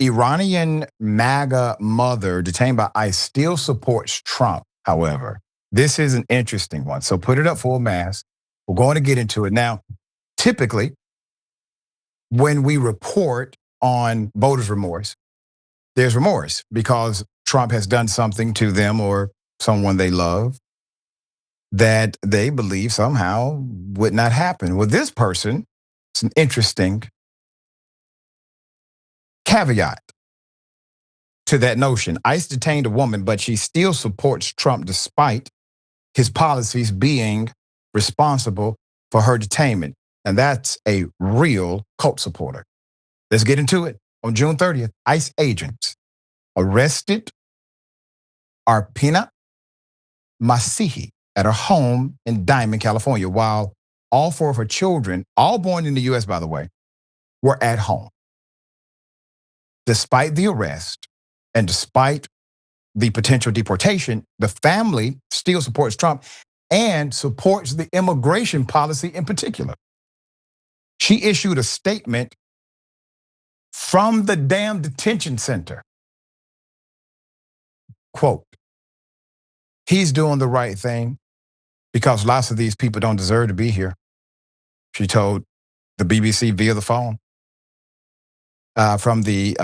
Iranian MAGA mother detained by ICE still supports Trump, however. This is an interesting one. So put it up full mass. We're going to get into it. Now, typically, when we report on voters' remorse, there's remorse because Trump has done something to them or someone they love that they believe somehow would not happen. With this person, it's an interesting caveat to that notion. ICE detained a woman, but she still supports Trump despite his policies being responsible for her detainment. And that's a real cult supporter. Let's get into it. On June 30th, ICE agents arrested Arpineh Masihi at her home in Diamond, California, while all four of her children, all born in the US, by the way, were at home. Despite the arrest and despite the potential deportation, the family still supports Trump and supports the immigration policy in particular. She issued a statement from the damn detention center. Quote, "He's doing the right thing because lots of these people don't deserve to be here," she told the BBC via the phone. From the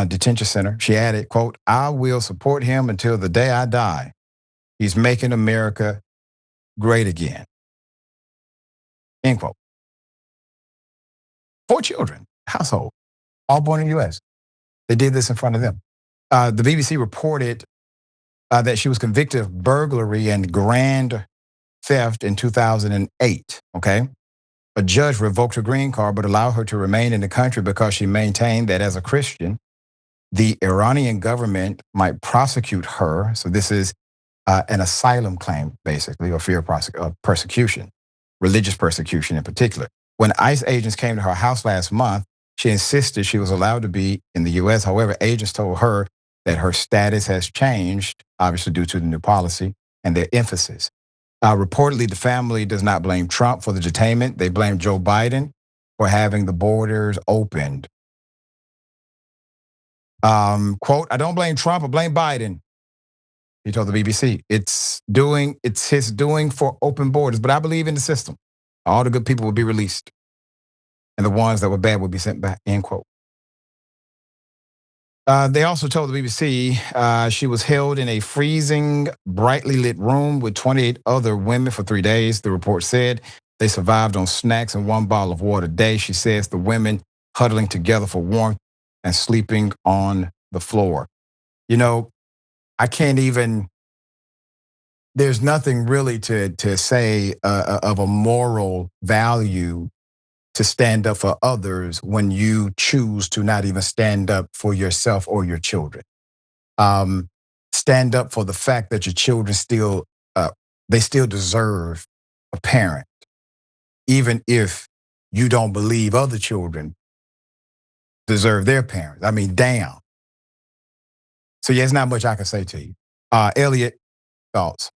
detention center, she added, quote, "I will support him until the day I die. He's making America great again." End quote. 4 children, household, all born in the US. They did this in front of them. The BBC reported that she was convicted of burglary and grand theft in 2008, okay? A judge revoked her green card but allowed her to remain in the country because she maintained that as a Christian, the Iranian government might prosecute her. So this is an asylum claim, basically, or fear of persecution, religious persecution in particular. When ICE agents came to her house last month, she insisted she was allowed to be in the US. However, agents told her that her status has changed, obviously due to the new policy and their emphasis. Reportedly, the family does not blame Trump for the detainment. They blame Joe Biden for having the borders opened. Quote, "I don't blame Trump, I blame Biden," he told the BBC. It's his doing for open borders, but I believe in the system. All the good people will be released, and the ones that were bad will be sent back, end quote. They also told the BBC she was held in a freezing, brightly lit room with 28 other women for 3 days. The report said they survived on snacks and 1 bottle of water a day. She says the women huddling together for warmth and sleeping on the floor. You know, I can't even, there's nothing really to say of a moral value to stand up for others when you choose to not even stand up for yourself or your children. Stand up for the fact that your children still, they still deserve a parent, even if you don't believe other children deserve their parents. I mean, damn. So yeah, there's not much I can say to you. Elliot, thoughts?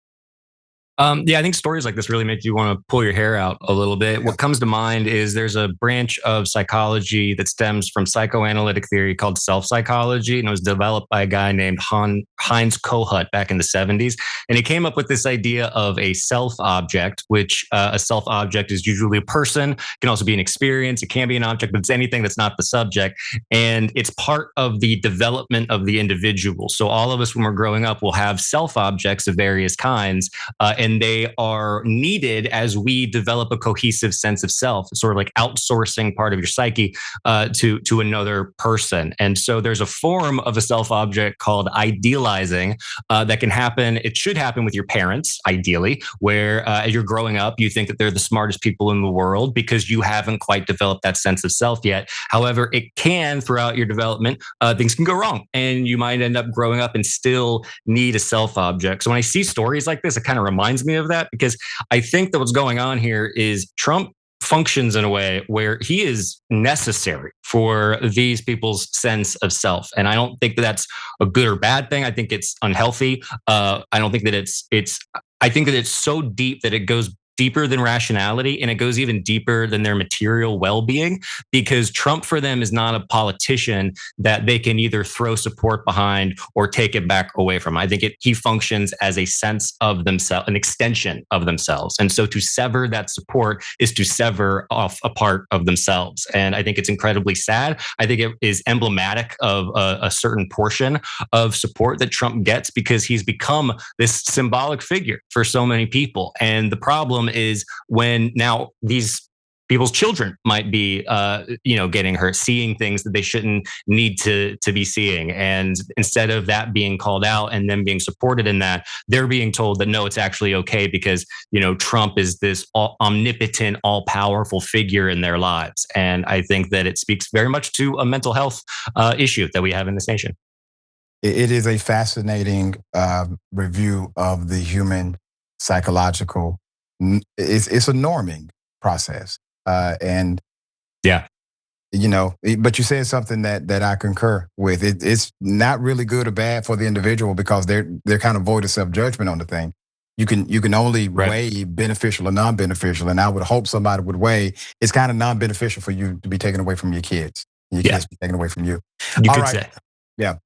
Yeah, I think stories like this really make you want to pull your hair out a little bit. What comes to mind is there's a branch of psychology that stems from psychoanalytic theory called self-psychology, and it was developed by a guy named Heinz Kohut back in the 70s. And he came up with this idea of a self-object, which a self-object is usually a person, can also be an experience, it can be an object, but it's anything that's not the subject. And it's part of the development of the individual. So all of us, when we're growing up, will have self-objects of various kinds, and they are needed as we develop a cohesive sense of self. It's sort of like outsourcing part of your psyche to another person. And so there's a form of a self-object called idealizing that can happen. It should happen with your parents, ideally, where as you're growing up, you think that they're the smartest people in the world because you haven't quite developed that sense of self yet. However, it can, throughout your development, things can go wrong, and you might end up growing up and still need a self-object. So when I see stories like this, it kind of reminds me of that, because I think that what's going on here is Trump functions in a way where he is necessary for these people's sense of self. And I don't think that that's a good or bad thing. I think it's unhealthy. I don't think that I think that it's so deep that it goes deeper than rationality, and it goes even deeper than their material well-being, because Trump for them is not a politician that they can either throw support behind or take it back away from. I think he functions as a sense of themselves, an extension of themselves. And so to sever that support is to sever off a part of themselves. And I think it's incredibly sad. I think it is emblematic of a certain portion of support that Trump gets, because he's become this symbolic figure for so many people. And the problem is when now these people's children might be, getting hurt, seeing things that they shouldn't need to be seeing. And instead of that being called out and them being supported in that, they're being told that no, it's actually okay because, Trump is this omnipotent, all powerful figure in their lives. And I think that it speaks very much to a mental health issue that we have in this nation. It is a fascinating review of the human psychological. It's a norming process, and yeah, but you said something that I concur with. It's not really good or bad for the individual because they're kind of void of self-judgment on the thing. You can only weigh beneficial or non-beneficial, and I would hope somebody would weigh it's kind of non-beneficial for you to be taken away from your kids. Your kids be taken away from you. You All could right. say. Yeah.